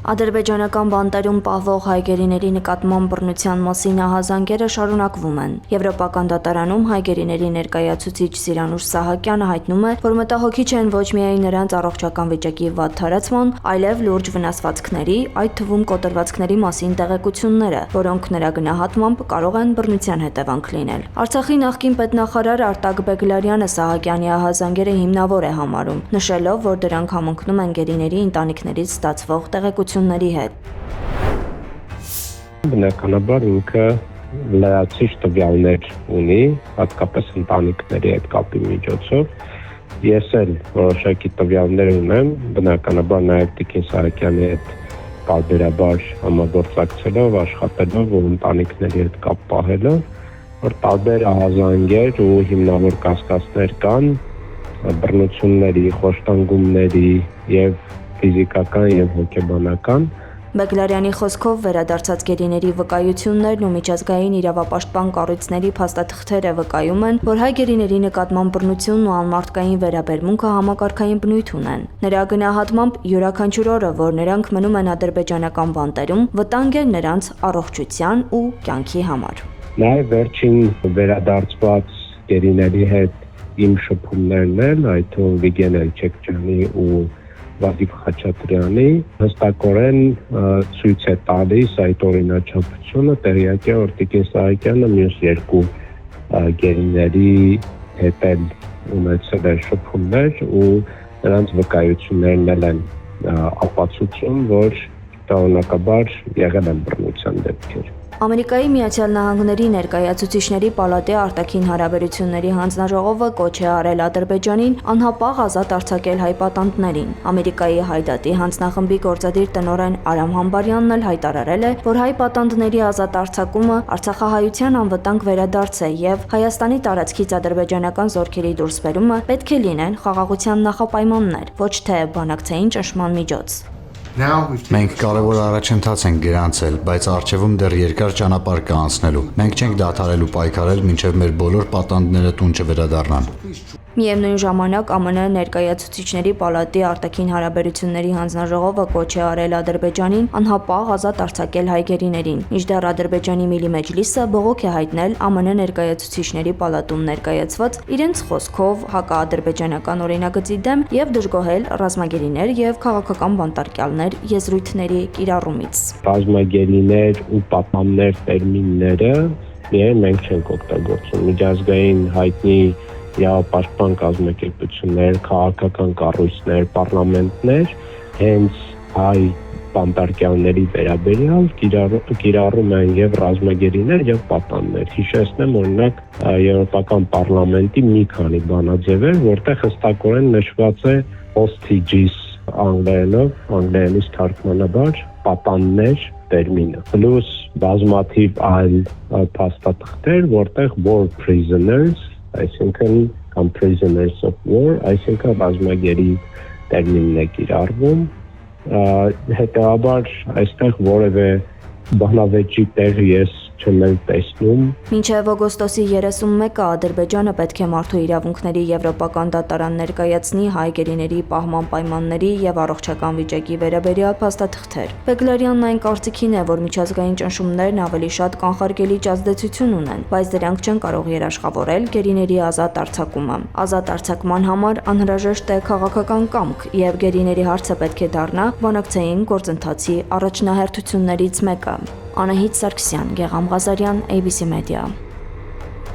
Ադրբեջանական բանտերում պահվող հայ գերիների նկատմամբ բռնության մասին ահազանգերը շարունակվում են։ Եվրոպական դատարանում հայ գերիների ներկայացուցիչ Սիրանուշ Սահակյանը հայտնում է, որ մտահոգիչ են ոչ միայն նրանց առողջական վիճակի վատ թարացման, այլև լուրջ վնասվածքների, այդ թվում կոտրվածքների մասին տեղեկությունները, որոնք նրա գնահատմամբ կարող են բռնության հետևանք լինել։ Արցախի նախկին պետնախարար Արտակ Բեգլարյանը Սահակյանի ահազանգերը հիմնավոր է համարում, նշելով, որ դրանք համընկնում են գերիների ընտանիքներից ստացվող տեղեկությունների հետ։ Բնականաբար ինքը լրացիչ տվյալներ ունի, հատկապես ընտանիքների հետ կապի միջոցով։ Ես էլ որոշակի տվյալներ ունեմ, բնականաբար նաև Տիկին Սահակյանի հետ տարբերաբար համագործակցելով, աշխատելով ու ընտանիքների հետ կապ պահելով, որ տարբեր ահազանգեր ու հիմնավոր կասկածներ կան բռնությունների, խոշտանգումների եւ ֆիզիկական եւ հոգեբանական։ Բեգլարյանի խոսքով վերադարձած գերիների վկայություններն ու միջազգային իրավապաշտպան կառույցների փաստաթղթերը վկայում են, որ հայ գերիների նկատմամբ բռնությունն ու անմարդկային վերաբերմունքը համակարգային բնույթ ունեն։ Նրա գնահատմամբ յուրաքանչյուր օրը, որ նրանք մնում են ադրբեջանական բանտերում, վտանգ է նրանց առողջության ու կյանքի համար։ Նաև վերջին վերադարձված գերիների հետ իմ շփումներն են, այդ թվում Վիգեն Էլչեքջյանի ու Վադիվ Խաչատրյանի հստակորեն ցույց է տալիս այդ օրինաչափությունը, տեղյակ է, որ Տիկին Սահակյանը մյուս երկու գերիների հետ էլ ունեցել է շփումներ ու նրանց վկայություններն էլ են ապացուցում, որ շարունակաբար եղել են բռնության դեպքեր։ Ամերիկայի Միացյալ Նահանգների ներկայացուցիչների պալատի արտաքին հարաբերությունների հանձնաժողովը կոչ է արել Ադրբեջանին անհապաղ ազատ արձակել հայ պատանդներին։ Ամերիկայի Հայդատի հանձնախմբի գործադիր տնօրեն Արամ Համբարյանն էլ հայտարարել է, որ հայ պատանդների ազատ արձակումը արցախահայության անվտանգ վերադարձ է եւ Հայաստանի տարածքից ադրբեջանական զորքերի դուրսբերումը պետք է լինեն խաղաղության նախապայմաններ, ոչ թե բանակցային ճնշման միջոց։ Մենք կարևոր առաջընթաց ենք գրանցել, բայց առջևում դեռ երկար ճանապարհ կա անցնելու։ Մենք չենք դադարելու պայքարել, մինչև մեր բոլոր պատանդները տուն չվերադառնան։ Միևնույն ժամանակ ԱՄՆ ներկայացուցիչների պալատի արտաքին հարաբերությունների հանձնաժողովը կոչ է արել Ադրբեջանին անհապաղ ազատ արձակել հայ գերիներին, մինչդեռ Ադրբեջանի Միլի Մեջլիսը բողոք է հայտնել ԱՄՆ ներկայացուցիչների պալատում ներկայացված իրենց խոսքով հակաադրբեջանական օրինագծի դեմ եւ դժգոհել ռազմագերիներ եւ քաղաքական բանտարկյալներ եզրույթների կիրառումից։ Ռազմագերիներ ու պատաններ տերմինները միայն մենք չենք օգտագործում, միջազգային հայտնի իրավապաշտպան կազմակերպություններ, քաղաքական կառույցներ, պարլամենտներ հենց հայ բանտարկյալների վերաբերյալ կիրառում են եւ ռազմագերիներ եւ պատաններ։ Հիշեցնեմ օրինակ Եվրոպական պարլամենտի մի քանի բանաձևեր, որտեղ հստակորեն նշված է hostages անգլերենից թարգմանաբար պատաններ տերմինը, պլյուս բազմաթիվ այլ փաստաթղթեր, որտեղ war prisoners, այսինքն կամ prisoners of war, այսինքն ռազմագերի տերմինն է կիրառվում, հետևաբար այստեղ որևէ բանավեճի տեղ ես չեմ տեսնում։ Մինչև օգոստոսի 31-ը Ադրբեջանը պետք է մարդու իրավունքների եվրոպական դատարան ներկայացնի հայ գերիների պահման պայմանների եւ առողջական վիճակի վերաբերյալ փաստաթղթեր։ Բեգլարյանն այն կարծիքին է, որ միջազգային ճնշումներն ավելի շատ կանխարգելիչ ազդեցություն ունեն, բայց դրանք չեն կարող երաշխավորել գերիների ազատ արձակումը։ Ազատ արձակման համար անհրաժեշտ է քաղաքական կամք եւ գերիների հարցը պետք է դառնա բանակցային գործընթացի առաջնահերթություններից մեկը։ Անահիտ Սարգսյան, Գեղամ Ղազարյան, ABC Media։